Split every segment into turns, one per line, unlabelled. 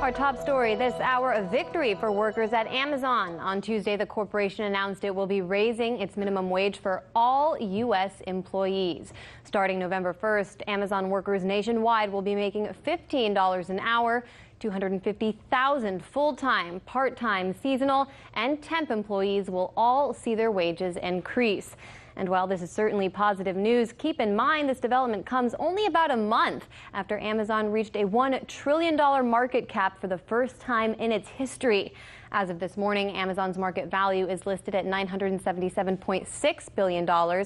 Our top story this hour, a victory for workers at Amazon. On Tuesday, the corporation announced it will be raising its minimum wage for all U.S. employees. Starting November 1st, Amazon workers nationwide will be making $15 an hour. 250,000 full-time, part-time, seasonal, and temp employees will all see their wages increase. And while this is certainly positive news, keep in mind this development comes only about a month after Amazon reached a $1 trillion market cap for the first time in its history. As of this morning, Amazon's market value is listed at $977.6 billion.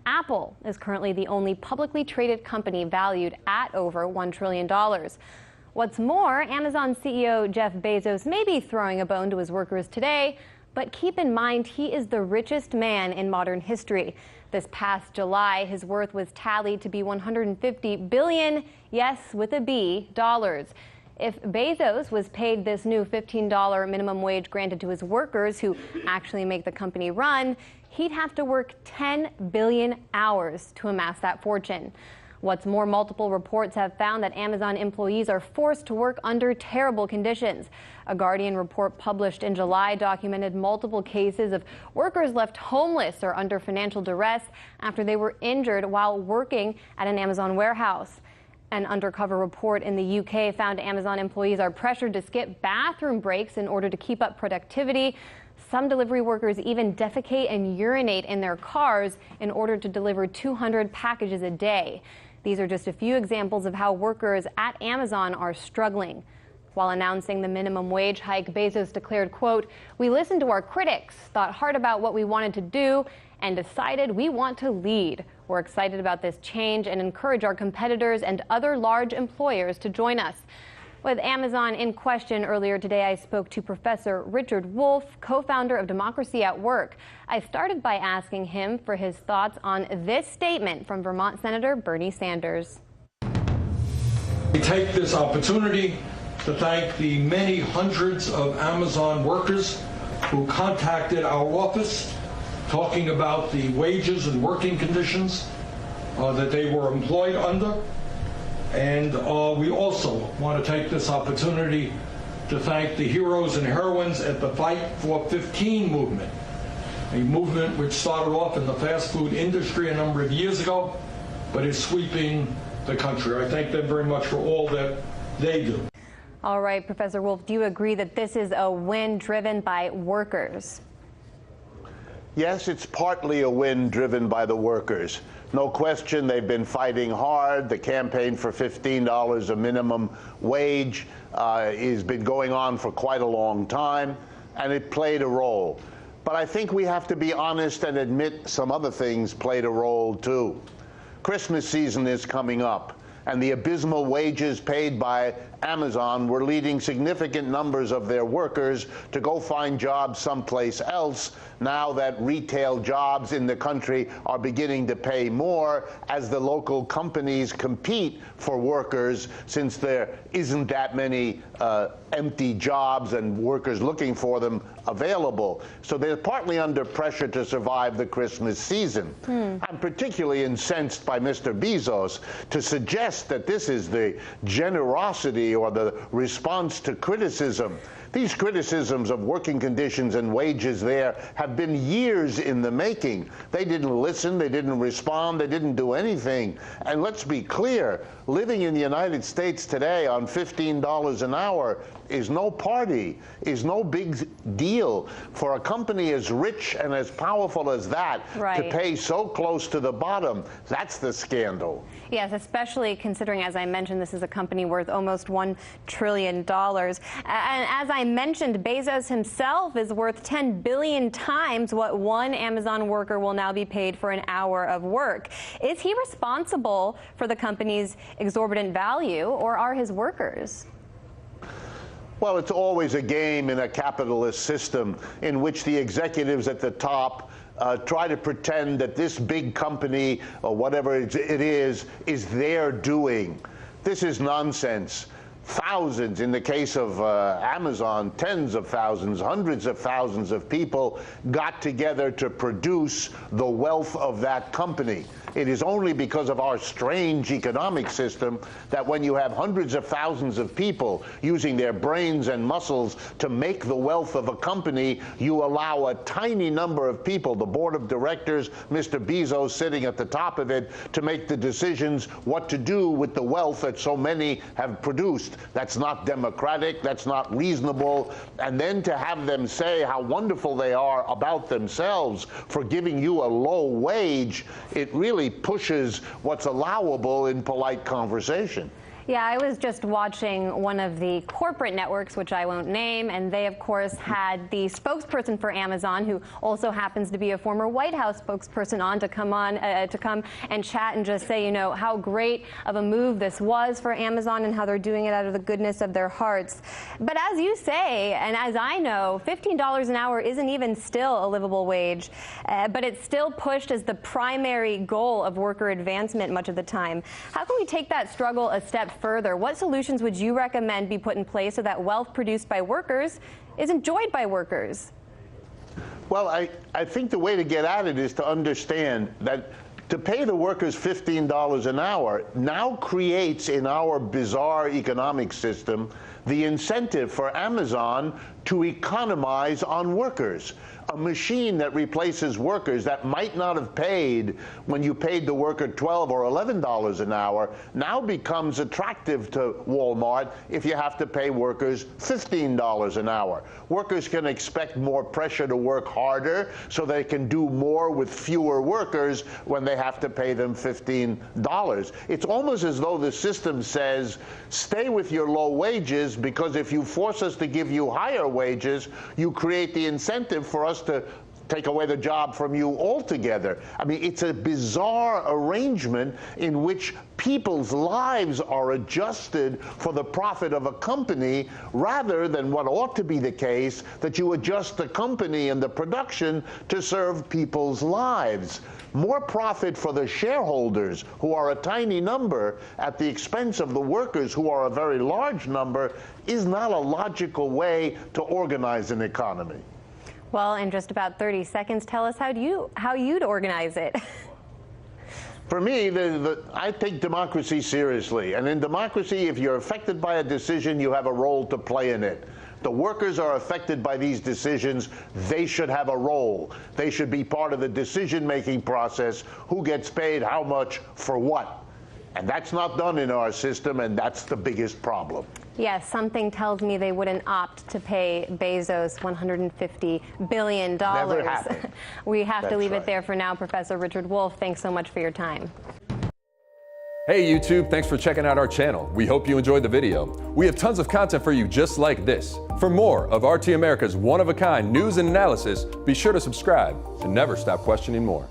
Apple is currently the only publicly traded company valued at over $1 trillion. What's more, Amazon CEO Jeff Bezos may be throwing a bone to his workers today, but keep in mind he is the richest man in modern history. This past July, his worth was tallied to be $150 billion, yes, with a B, dollars. If Bezos was paid this new $15 minimum wage granted to his workers who actually make the company run, he'd have to work 10 billion hours to amass that fortune. What's more, multiple reports have found that Amazon employees are forced to work under terrible conditions. A Guardian report published in July documented multiple cases of workers left homeless or under financial duress after they were injured while working at an Amazon warehouse. An undercover report in the UK found Amazon employees are pressured to skip bathroom breaks in order to keep up productivity. Some delivery workers even defecate and urinate in their cars in order to deliver 200 packages a day. These are just a few examples of how workers at Amazon are struggling. While announcing the minimum wage hike, Bezos declared, quote, "We listened to our critics, thought hard about what we wanted to do, and decided we want to lead. We're excited about this change and encourage our competitors and other large employers to join us." With Amazon in question earlier today, I spoke to Professor Richard Wolff, co-founder of Democracy at Work. I started by asking him for his thoughts on this statement from Vermont Senator Bernie Sanders.
We take this opportunity to thank the many hundreds of Amazon workers who contacted our office talking about the wages and working conditions that they were employed under. And we also want to take this opportunity to thank the heroes and heroines at the Fight for 15 movement, a movement which started off in the fast food industry a number of years ago, but is sweeping the country. I thank them very much for all that they do.
All right, Professor Wolff, do you agree that this is a win driven by workers?
Yes, it's partly a win driven by the workers. No question, they've been fighting hard. The campaign for $15 a minimum wage has been going on for quite a long time, and it played a role. But I think we have to be honest and admit some other things played a role, too. Christmas season is coming up, and the abysmal wages paid by Amazon were leading significant numbers of their workers to go find jobs someplace else now that retail jobs in the country are beginning to pay more as the local companies compete for workers, since there isn't that many empty jobs and workers looking for them available. So they're partly under pressure to survive the Christmas season. I'm particularly incensed by Mr. Bezos to suggest that this is the generosity or the response to criticism. These criticisms of working conditions and wages there have been years in the making. They didn't listen, they didn't respond, they didn't do anything. And let's be clear, living in the United States today on $15 an hour is no party, is no big deal. For a company as rich and as powerful as that to pay so close to the bottom, that's the scandal.
Yes, especially considering, as I mentioned, this is a company worth almost $1 trillion. And as I mentioned, Bezos himself is worth 10 billion times what one Amazon worker will now be paid for an hour of work. Is he responsible for the company's exorbitant value, or are his workers?
Well, it's always a game in a capitalist system in which the executives at the top try to pretend that this big company, or whatever it is their doing. This is nonsense. Thousands, in the case of Amazon, tens of thousands, hundreds of thousands of people got together to produce the wealth of that company. It is only because of our strange economic system that when you have hundreds of thousands of people using their brains and muscles to make the wealth of a company, you allow a tiny number of people, the board of directors, Mr. Bezos sitting at the top of it, to make the decisions what to do with the wealth that so many have produced. That's not democratic, that's not reasonable. And then to have them say how wonderful they are about themselves for giving you a low wage, it really pushes what's allowable in polite conversation.
Yeah, I was just watching one of the corporate networks, which I won't name, and they, of course, had the spokesperson for Amazon, who also happens to be a former White House spokesperson, on to come and chat and just say, you know, how great of a move this was for Amazon and how they're doing it out of the goodness of their hearts. But as you say, and as I know, $15 an hour isn't even still a livable wage, but it's still pushed as the primary goal of worker advancement much of the time. How can we take that struggle a step further? What solutions would you recommend be put in place so that wealth produced by workers is enjoyed by workers?
Well, I think the way to get at it is to understand that to pay the workers $15 an hour now creates in our bizarre economic system the incentive for Amazon to economize on workers. A machine that replaces workers that might not have paid when you paid the worker $12 or $11 an hour now becomes attractive to Walmart if you have to pay workers $15 an hour. Workers can expect more pressure to work harder so they can do more with fewer workers when they have to pay them $15. It's almost as though the system says, stay with your low wages, because if you force us to give you higher wages, you create the incentive for us to take away the job from you altogether. I mean, it's a bizarre arrangement in which people's lives are adjusted for the profit of a company rather than what ought to be the case, that you adjust the company and the production to serve people's lives. More profit for the shareholders, who are a tiny number, at the expense of the workers, who are a very large number, is not a logical way to organize an economy.
Well, in just about 30 seconds, tell us how you'd organize it.
For me, I take democracy seriously. And in democracy, if you're affected by a decision, you have a role to play in it. The workers are affected by these decisions. They should have a role. They should be part of the decision-making process. Who gets paid, how much, for what? And that's not done in our system, and that's the biggest problem.
Yes, something tells me they wouldn't opt to pay Bezos $150 billion.
Never happened.
We have to leave
right.
it there for now. Professor Richard Wolff, thanks so much for your time.
Hey YouTube, thanks for checking out our channel. We hope you enjoyed the video. We have tons of content for you just like this. For more of RT America's one-of-a-kind news and analysis, be sure to subscribe and never stop questioning more.